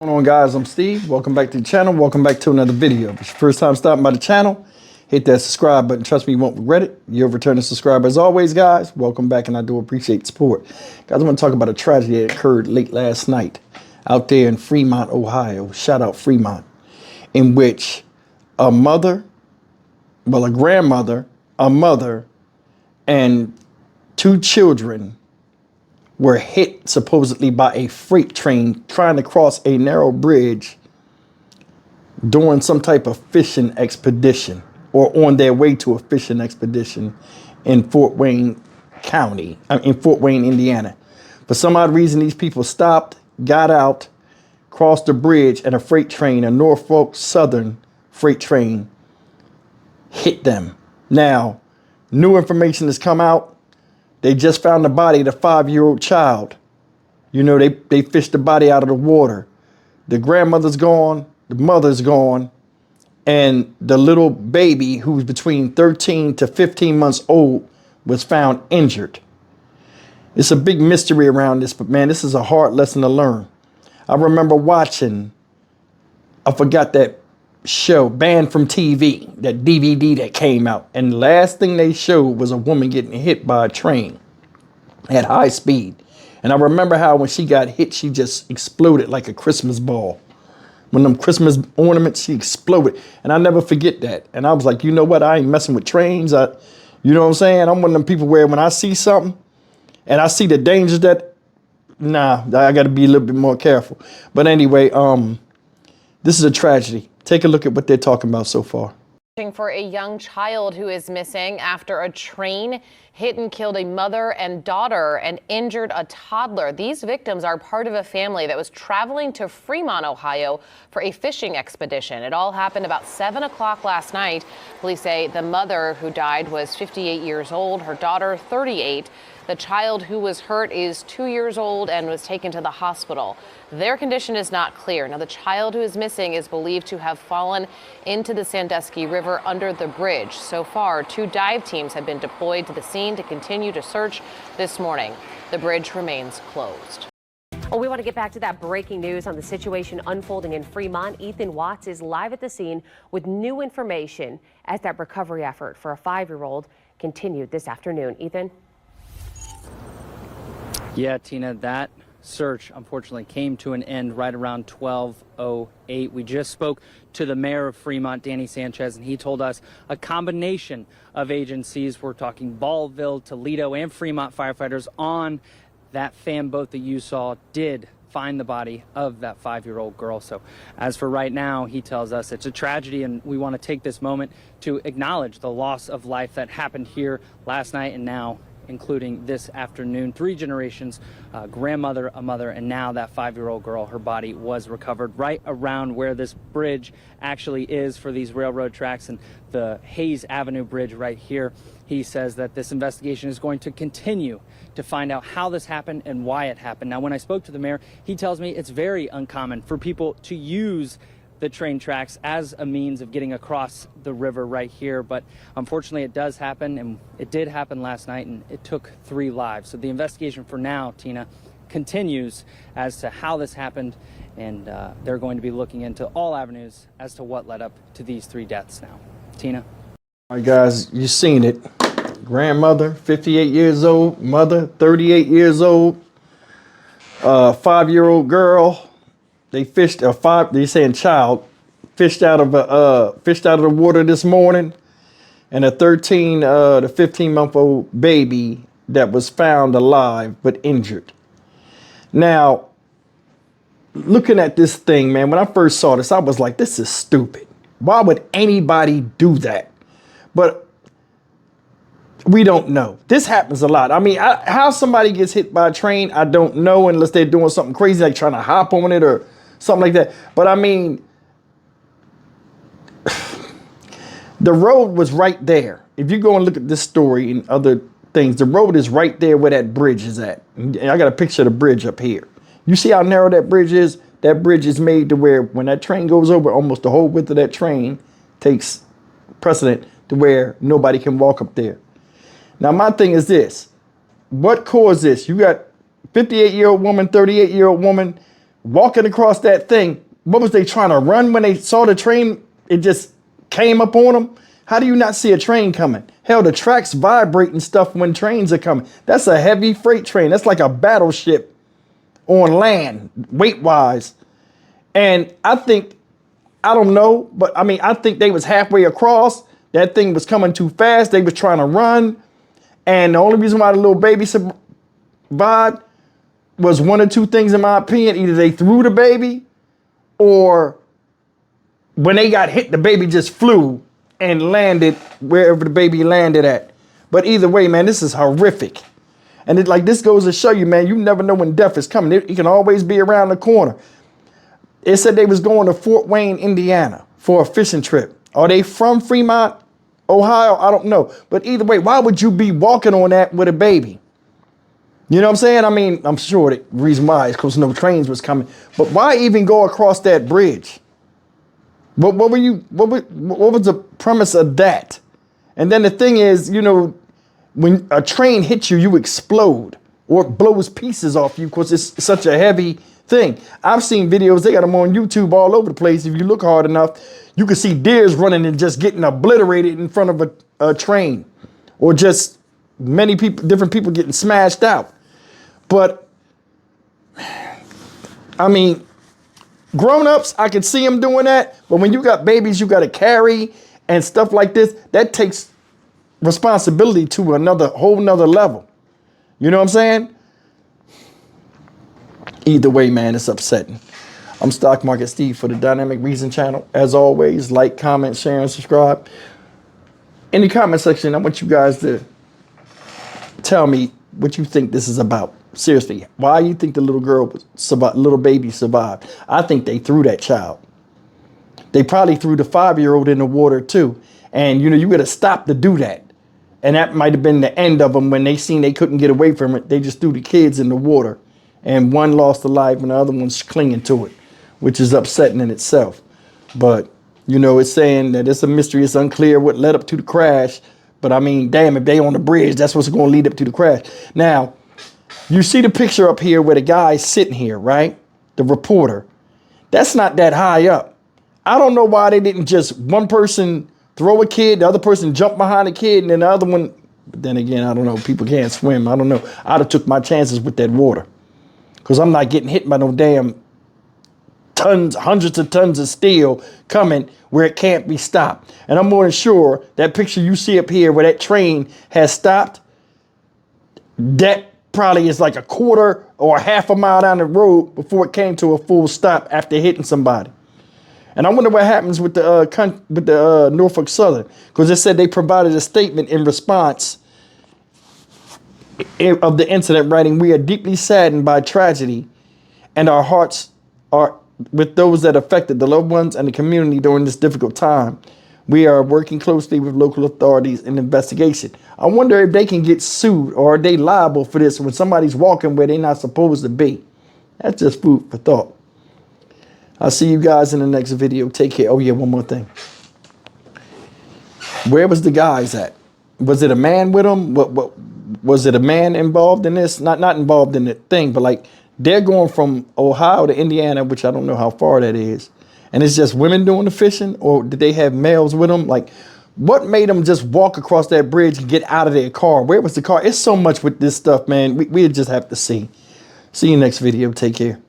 What's going on, guys? I'm Steve. Welcome back to the channel. Welcome back to another video. If it's your first time stopping by the channel, hit that subscribe button. Trust me, you won't regret it. You're a returning subscriber as always, guys. Welcome back, and I do appreciate the support. Guys, I want to talk about a tragedy that occurred late last night out there in Fremont, Ohio. Shout out Fremont. In which a grandmother, a mother, and two children were hit supposedly by a freight train trying to cross a narrow bridge during some type of fishing expedition or on their way to a fishing expedition in Fort Wayne, Indiana. For some odd reason, these people stopped, got out, crossed the bridge, and a freight train, a Norfolk Southern freight train, hit them. Now, new information has come out. They just found the body of the 5-year-old child. You know, they fished the body out of the water. The grandmother's gone, the mother's gone, and the little baby, who's between 13 to 15 months old, was found injured. It's a big mystery around this, but man, this is a hard lesson to learn. I remember watching, I forgot that show, Banned from TV, that DVD that came out, and the last thing they showed was a woman getting hit by a train at high speed. And I remember how when she got hit, she just exploded like a Christmas ball. When them Christmas ornaments, she exploded. And I never forget that. And I was like, you know what? I ain't messing with trains. You know what I'm saying? I'm one of them people where when I see something and I see the dangers I got to be a little bit more careful. But anyway, this is a tragedy. Take a look at what they're talking about so far. For a young child who is missing after a train hit and killed a mother and daughter and injured a toddler. These victims are part of a family that was traveling to Fremont, Ohio for a fishing expedition. It all happened about 7 o'clock last night. Police say the mother who died was 58 years old, her daughter 38. The child who was hurt is 2 years old and was taken to the hospital. Their condition is not clear. Now, the child who is missing is believed to have fallen into the Sandusky River under the bridge. So far, 2 dive teams have been deployed to the scene to continue to search this morning. The bridge remains closed. Well, we want to get back to that breaking news on the situation unfolding in Fremont. Ethan Watts is live at the scene with new information as that recovery effort for a 5-year-old continued this afternoon. Ethan? Yeah, Tina, that search unfortunately came to an end right around 12:08. We just spoke to the mayor of Fremont, Danny Sanchez, and he told us a combination of agencies, we're talking Ballville, Toledo, and Fremont firefighters on that fan boat that you saw, did find the body of that 5-year-old girl. So as for right now, he tells us it's a tragedy, and we want to take this moment to acknowledge the loss of life that happened here last night and now including this afternoon. 3 generations, a grandmother, a mother, and now that 5-year-old girl. Her body was recovered right around where this bridge actually is for these railroad tracks, and the Hayes Avenue Bridge right here. He says that this investigation is going to continue to find out how this happened and why it happened. Now, when I spoke to the mayor, he tells me it's very uncommon for people to use the train tracks as a means of getting across the river right here, but unfortunately it does happen, and it did happen last night, and it took 3 lives. So the investigation for now, Tina, continues as to how this happened, and they're going to be looking into all avenues as to what led up to these 3 deaths now. Tina? All right, guys, you've seen it. Grandmother, 58 years old, mother, 38 years old, 5-year-old girl. They fished they saying child fished out of the water this morning, and a 13 to 15-month-old baby that was found alive but injured. Now, looking at this thing, man, when I first saw this, I was like, this is stupid. Why would anybody do that? But we don't know. This happens a lot. I mean, how somebody gets hit by a train, I don't know, unless they're doing something crazy like trying to hop on it or something like that. But I mean, the road was right there. If you go and look at this story and other things, the road is right there where that bridge is at. And I got a picture of the bridge up here. You see how narrow that bridge is? That bridge is made to where when that train goes over, almost the whole width of that train takes precedent to where nobody can walk up there. Now, my thing is this. What caused this? You got 58-year-old woman, 38-year-old woman, walking across that thing. What was they trying to run when they saw the train? It just came up on them. How do you not see a train coming? Hell, the tracks vibrate and stuff when trains are coming. That's a heavy freight train. That's like a battleship on land, weight-wise. And I think, I don't know, but I mean, I think they was halfway across. That thing was coming too fast. They was trying to run. And the only reason why the little baby survived was one or two things, in my opinion. Either they threw the baby, or when they got hit, the baby just flew and landed wherever the baby landed at. But either way, man, this is horrific. And it, like, this goes to show you, man, you never know when death is coming. It can always be around the corner. It said they was going to Fort Wayne, Indiana for a fishing trip. Are they from Fremont, Ohio? I don't know. But either way, why would you be walking on that with a baby? You know what I'm saying? I mean, I'm sure the reason why is because no trains was coming. But why even go across that bridge? What was the premise of that? And then the thing is, you know, when a train hits you, you explode or it blows pieces off you because it's such a heavy thing. I've seen videos, they got them on YouTube all over the place. If you look hard enough, you can see deers running and just getting obliterated in front of a train, or just many people, different people getting smashed out. But I mean, grown-ups, I can see them doing that. But when you got babies you got to carry and stuff like this, that takes responsibility to whole nother level. You know what I'm saying? Either way, man, it's upsetting. I'm Stock Market Steve for the Dynamic Reason channel. As always, like, comment, share, and subscribe. In the comment section, I want you guys to tell me what you think this is about. Seriously, why you think the little baby survived? I think they threw that child. They probably threw the 5-year-old in the water too. And you know, you got to stop to do that. And that might have been the end of them when they seen they couldn't get away from it. They just threw the kids in the water, and one lost a life and the other one's clinging to it, which is upsetting in itself. But you know, it's saying that it's a mystery. It's unclear what led up to the crash. But I mean, damn, if they on the bridge, that's what's going to lead up to the crash. Now, you see the picture up here where the guy's sitting here, right? The reporter. That's not that high up. I don't know why they didn't just one person throw a kid, the other person jump behind the kid, and then the other one. But then again, I don't know. People can't swim. I don't know. I'd have took my chances with that water, because I'm not getting hit by no damn tons, hundreds of tons of steel coming where it can't be stopped. And I'm more than sure that picture you see up here where that train has stopped, that probably is like a quarter or half a mile down the road before it came to a full stop after hitting somebody. And I wonder what happens with the Norfolk Southern, because it said they provided a statement in response of the incident, writing, "We are deeply saddened by tragedy, and our hearts are with those that affected, the loved ones and the community during this difficult time. We are working closely with local authorities in investigation." I wonder if they can get sued, or are they liable for this when somebody's walking where they're not supposed to be. That's just food for thought. I'll see you guys in the next video. Take care. Oh yeah, one more thing. Where was the guys at? Was it a man with them? What was it a man involved in this? Not involved in the thing, but like they're going from Ohio to Indiana, which I don't know how far that is. And it's just women doing the fishing, or did they have males with them? Like, what made them just walk across that bridge and get out of their car? Where was the car? It's so much with this stuff, man. We just have to see. See you next video. Take care.